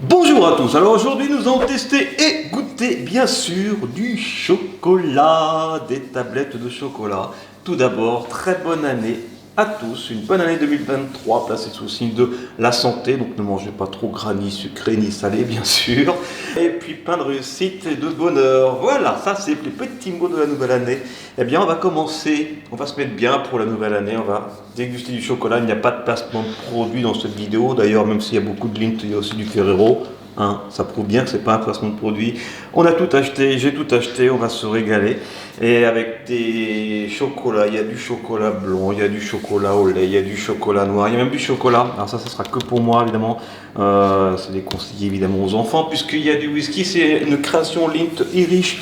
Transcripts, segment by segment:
Bonjour à tous, alors aujourd'hui nous allons tester et goûter bien sûr du chocolat, des tablettes de chocolat. Tout d'abord, très bonne année à tous, une bonne année 2023, placée sous le signe de la santé, donc ne mangez pas trop gras, ni sucré, ni salé bien sûr. Et puis plein de réussite et de bonheur, voilà, ça c'est les petits mots de la nouvelle année. Eh bien on va commencer, on va se mettre bien pour la nouvelle année, on va déguster du chocolat, il n'y a pas de placement de produit dans cette vidéo, d'ailleurs même s'il y a beaucoup de Lindt, il y a aussi du Ferrero. Hein, ça prouve bien que c'est pas un placement de produit. On a tout acheté, j'ai tout acheté, on va se régaler. Et avec des chocolats, il y a du chocolat blanc, il y a du chocolat au lait, il y a du chocolat noir, il y a même du chocolat. Alors ça sera que pour moi évidemment. C'est déconseillé évidemment aux enfants puisqu'il y a du whisky. C'est une création Lindt Irish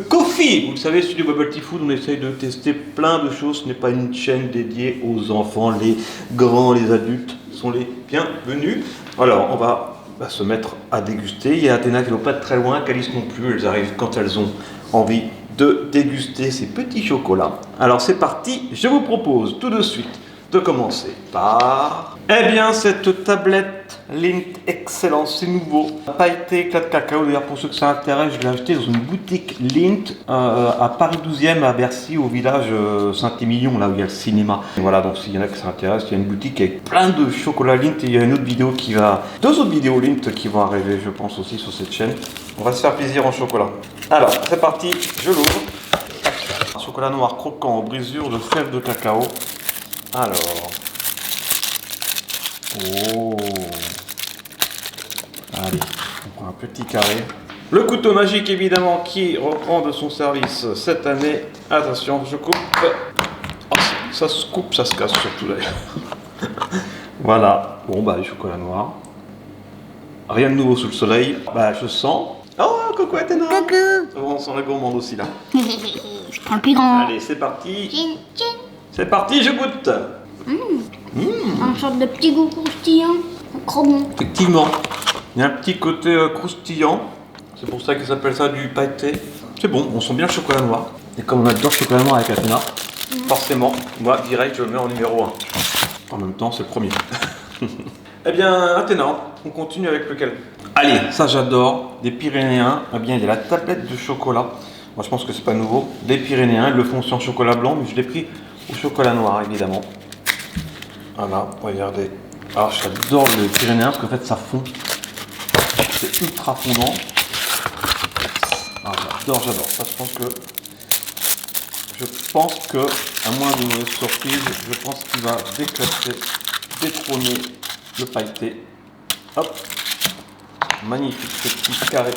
Coffee. Vous le savez, sur du Bubble Tea Food, on essaye de tester plein de choses. Ce n'est pas une chaîne dédiée aux enfants. Les grands, les adultes sont les bienvenus. Alors on va se mettre à déguster. Il y a Athéna qui ne va pas être très loin, Calice non plus, elles arrivent quand elles ont envie de déguster ces petits chocolats. Alors c'est parti, je vous propose tout de suite de commencer par... Eh bien cette tablette Lindt Excellence, c'est nouveau. Pailleté, éclat de cacao, d'ailleurs pour ceux que ça intéresse, je l'ai acheté dans une boutique Lindt à Paris 12e, à Bercy, au village Saint-Émilion, là où il y a le cinéma. Et voilà, donc s'il y en a qui s'intéressent, il y a une boutique avec plein de chocolat Lindt et il y a une autre vidéo qui va... Deux autres vidéos Lindt qui vont arriver, je pense aussi sur cette chaîne. On va se faire plaisir en chocolat. Alors, c'est parti, je l'ouvre. Un chocolat noir croquant aux brisures de fèves de cacao. Alors... Oh. Allez, on prend un petit carré. Le couteau magique évidemment qui reprend de son service cette année. Attention, je coupe. Oh, ça se coupe, ça se casse surtout d'ailleurs. Voilà, bon bah le chocolat noir. Rien de nouveau sous le soleil. Bah je sens. Oh coucou Athéna. Coucou. Oh, on sent la gourmande aussi là. Je prends le plus grand. Allez, c'est parti. Tchin, tchin. C'est parti, je goûte. Un sorte de petit goût croustillant. Trop bon. Effectivement, il y a un petit côté croustillant. C'est pour ça qu'ils appellent ça du pailleté. C'est bon, on sent bien le chocolat noir. Et comme on adore le chocolat noir avec Athéna, forcément, moi direct je le mets en numéro 1. En même temps, c'est le premier. Eh bien, Athéna, on continue avec lequel? Allez, ça j'adore, des Pyrénéens. Eh bien, il y a la tablette de chocolat. Moi je pense que c'est pas nouveau. Des Pyrénéens, ils le font aussi en chocolat blanc, mais je l'ai pris au chocolat noir évidemment. Voilà, regardez. Alors j'adore le Pyrénéen parce qu'en fait ça fond. C'est ultra fondant. Ah, j'adore. Ça je pense que, à moins d'une mauvaise surprise, je pense qu'il va détrôner le pailleté. Hop. Magnifique ce petit carré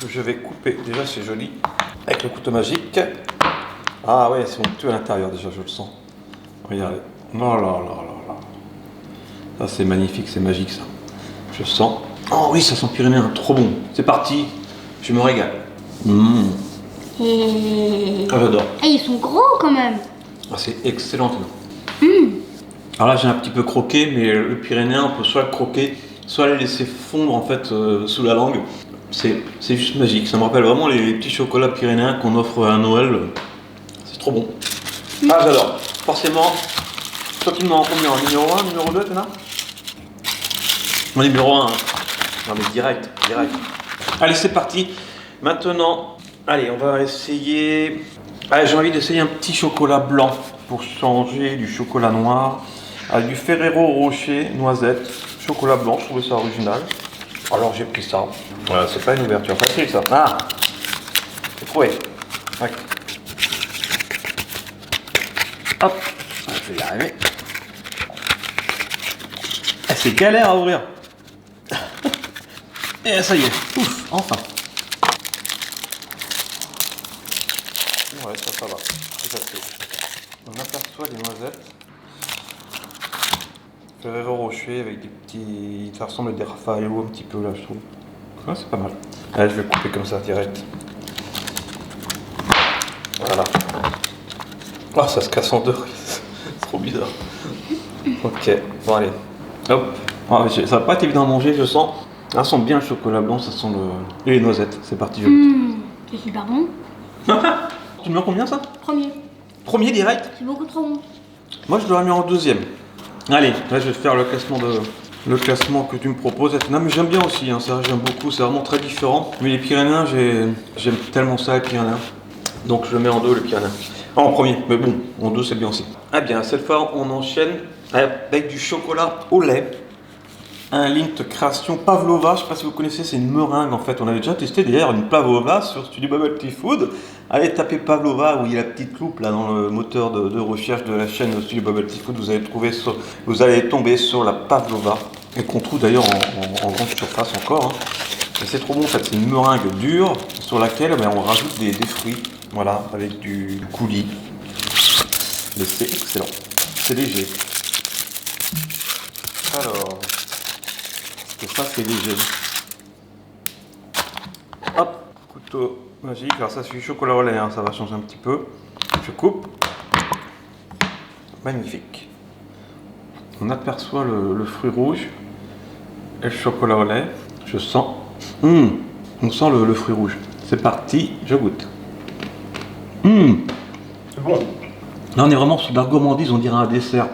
que je vais couper. Déjà c'est joli. Avec le couteau magique. Ah ouais, c'est onctueux à l'intérieur déjà, je le sens. Regardez. Oh là là là là. Ça c'est magnifique, c'est magique ça. Je sens. Oh oui, ça sent pyrénéen, trop bon. C'est parti, je me régale. Et... Ah j'adore. Et ils sont gros quand même. Ah, c'est excellent. Alors là j'ai un petit peu croqué, mais le pyrénéen on peut soit le croquer, soit le laisser fondre en fait sous la langue. C'est juste magique. Ça me rappelle vraiment les petits chocolats pyrénéens qu'on offre à Noël. C'est trop bon. Ah j'adore. Forcément. Toi tu m'en rends combien? Numéro 1, numéro 2, Athéna? Mon numéro 1. Hein. Non mais direct. Allez, c'est parti. Maintenant, allez, on va essayer... Allez, j'ai envie d'essayer un petit chocolat blanc pour changer du chocolat noir. Avec du Ferrero Rocher, noisette, chocolat blanc, je trouvais ça original. Alors j'ai pris ça. Voilà, c'est pas une ouverture facile ça. Ah, j'ai trouvé. Ouais. Hop, je vais y arriver. C'est galère à ouvrir. Et ça y est, ouf, enfin. Ouais, ça va. C'est facile. On aperçoit des noisettes. Ferrero Rocher avec des petits... Ça ressemble à des Raffaello un petit peu là, je trouve. Ouais, c'est pas mal. Allez, je vais couper comme ça direct. Voilà. Oh, ça se casse en deux. C'est trop bizarre. Ok, bon allez. Hop. Ah, ça va pas être évident à manger, je sens. Ça sent bien le chocolat blanc, ça sent le... Et les noisettes, c'est parti. C'est super bon. Tu me mets en combien ça? Premier. Premier direct? C'est beaucoup trop bon. Moi je l'aurais mis en deuxième. Allez, là je vais faire le classement le classement que tu me proposes. Non mais j'aime bien aussi, hein, ça j'aime beaucoup, c'est vraiment très différent. Mais les Pyrénéens, j'aime tellement ça les Pyrénéens. Donc je le mets en 2 les Pyrénéens. En premier, mais bon, en 2 c'est bien aussi. Ah bien, cette fois on enchaîne avec du chocolat au lait. Un Lindt création Pavlova, je ne sais pas si vous connaissez, c'est une meringue en fait. On avait déjà testé d'ailleurs une Pavlova sur Studio Bubble Tea Food. Allez taper Pavlova où il y a la petite loupe là dans le moteur de recherche de la chaîne Studio Bubble Tea Food. Vous allez tomber sur la Pavlova et qu'on trouve d'ailleurs en grande surface encore. Hein. Et c'est trop bon en fait, c'est une meringue dure sur laquelle on rajoute des fruits, voilà, avec du coulis. Mais c'est excellent, c'est léger. Alors. Et ça c'est léger. Hop, couteau magique. Alors ça c'est du chocolat au lait, hein, ça va changer un petit peu. Je coupe. Magnifique. On aperçoit le fruit rouge et le chocolat au lait. Je sens. On sent le fruit rouge. C'est parti, je goûte. C'est bon. Là on est vraiment sur de la gourmandise, on dirait un dessert.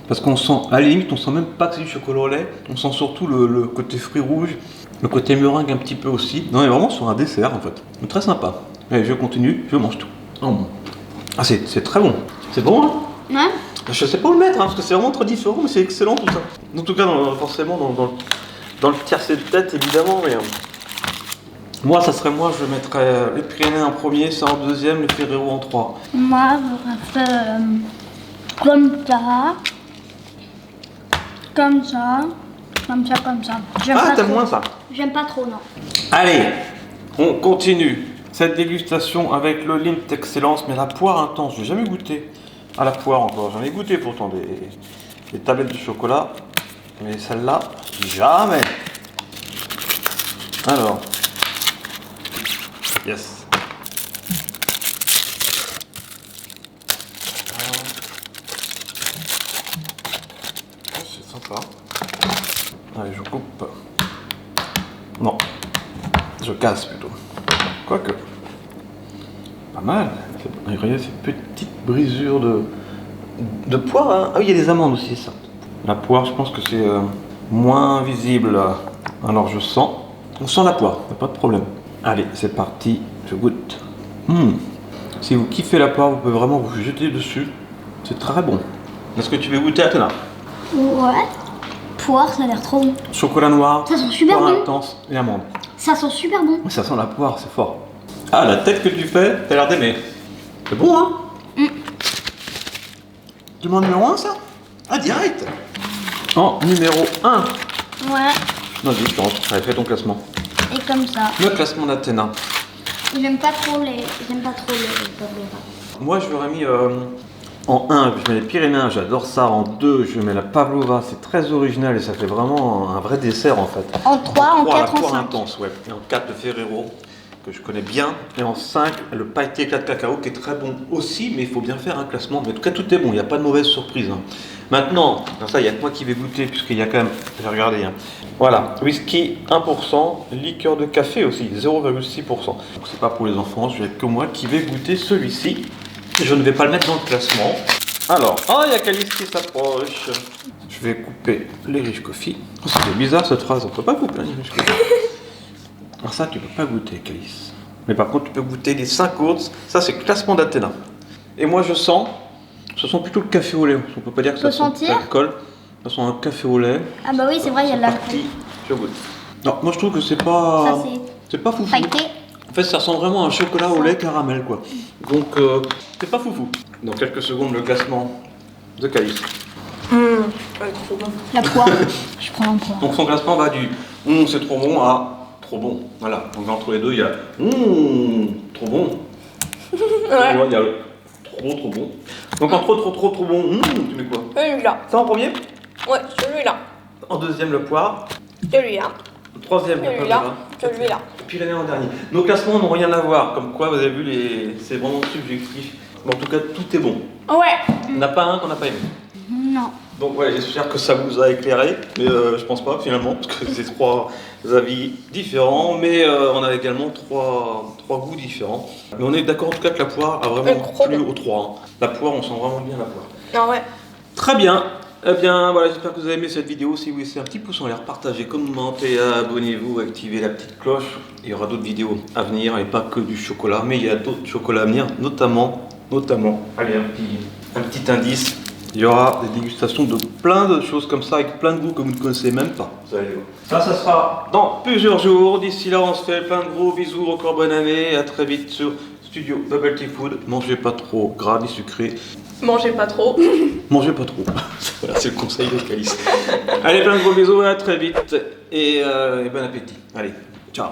Parce qu'on sent, à la limite, on sent même pas que c'est du chocolat au lait. On sent surtout le côté fruits rouges, le côté meringue un petit peu aussi. Non, on est vraiment sur un dessert en fait. C'est très sympa. Allez, je continue, je mange tout. Oh. Ah, c'est très bon. C'est bon, hein? Ouais. Je sais pas où le mettre, hein, parce que c'est vraiment très différent, mais c'est excellent tout ça. En tout cas, forcément, dans le tiercé de tête, évidemment. Mais moi, je mettrais les Pyrénées en premier, ça en deuxième, les Ferrero en 3. Moi, j'aurais fait comme ça. Comme ça, comme ça, comme ça. Ah, t'aimes moins ça? J'aime pas trop, non. Allez, on continue cette dégustation avec le Lindt Excellence, mais la poire intense. J'ai jamais goûté à la poire encore. J'en ai goûté pourtant des tablettes de chocolat, mais celle-là, jamais. Alors, yes. C'est sympa. Allez, je coupe. Non, je casse plutôt. Quoique, pas mal. Regardez ces petites brisures de poire. Hein. Ah oui, il y a des amandes aussi, ça. La poire, je pense que c'est moins visible. Alors je sens. On sent la poire, y a pas de problème. Allez, c'est parti, je goûte. Si vous kiffez la poire, vous pouvez vraiment vous jeter dessus. C'est très bon. Est-ce que tu veux goûter, Athéna? Ouais. Poire, ça a l'air trop bon. Chocolat noir, ça sent super poire bon. intense et amande. Ça sent super bon. Ça sent la poire, c'est fort. Ah, la tête que tu fais, t'as l'air d'aimer. C'est bon, hein? Tu demandes numéro 1, ça? Ah, direct. En numéro 1. Ouais. Vas-y, je pense. Allez, fais ton classement. Et comme ça. Le classement d'Athéna. J'aime pas trop les Pavlova. Moi, je l'aurais mis en 1, je mets les Pyrénéens, j'adore ça. En 2, je mets la Pavlova, c'est très original et ça fait vraiment un vrai dessert en fait. En 3, en 4, la en poire 5. intense, ouais. Et en 4, le Ferrero, que je connais bien. Et en 5, le pailleté éclat de cacao, qui est très bon aussi, mais il faut bien faire un classement. Mais en tout cas, tout est bon, il n'y a pas de mauvaise surprise. Hein. Maintenant, ça, il n'y a que moi qui vais goûter, puisqu'il y a quand même, j'ai regardé, hein. Voilà, whisky 1%, liqueur de café aussi, 0,6%. Donc c'est pas pour les enfants, je vais que moi qui vais goûter celui-ci. Je ne vais pas le mettre dans le classement. Alors, il y a Calice qui s'approche. Je vais couper les Rich Coffee. Oh, c'est bizarre cette phrase, on peut pas couper les Rich Coffee. Alors ça, tu peux pas goûter, Calice. Mais par contre, tu peux goûter les 5 autres. Ça, c'est le classement d'Athéna. Et moi, je sent plutôt le café au lait. On peut pas dire que ça sent l'alcool. Ça sent un café au lait. Ah bah oui, c'est vrai, il y a de l'alcool. Je goûte. Non, moi je trouve que c'est pas. C'est pas foufou. Pailleté. En fait, ça ressemble vraiment à un chocolat au lait caramel, quoi. Donc, c'est pas foufou. Dans quelques secondes, le classement de Calice. La poire. Je prends la poire. Donc, son classement va du c'est trop bon à trop bon. Voilà. Donc, entre les deux, il y a trop bon. Ouais. Il y a le trop bon. Donc, entre trop bon, tu mets quoi? Celui-là. Ça en premier? Ouais, celui-là. En deuxième, le poire. Celui-là. Troisième, Celui-là. Celui-là. Pyrénées en dernier. Nos classements n'ont rien à voir. Comme quoi, vous avez vu, c'est vraiment subjectif. Mais en tout cas, tout est bon. Ouais. Il n'y en a pas un qu'on n'a pas aimé. Non. Donc voilà, j'espère que ça vous a éclairé. Mais je pense pas finalement, parce que c'est 3 avis différents. Mais on a également 3 goûts différents. Mais on est d'accord en tout cas que la poire a vraiment plu aux 3. Hein. La poire, on sent vraiment bien la poire. Ah ouais. Très bien. Eh bien voilà, j'espère que vous avez aimé cette vidéo. Si oui, c'est un petit pouce en l'air, partagez, commentez, abonnez-vous, activez la petite cloche. Il y aura d'autres vidéos à venir et pas que du chocolat, mais il y a d'autres chocolats à venir, notamment, allez, un petit indice. Il y aura des dégustations de plein de choses comme ça, avec plein de goûts que vous ne connaissez même pas. Vous allez voir. Ça sera dans plusieurs jours. D'ici là, on se fait plein de gros bisous. Encore bonne année. À très vite sur Studio Bubble Tea Food. Mangez pas trop gras ni sucré. Mangez pas trop. Mangez pas trop. Voilà, c'est le conseil de Calice. Allez, plein de gros bisous. À très vite. Et bon appétit. Allez, ciao.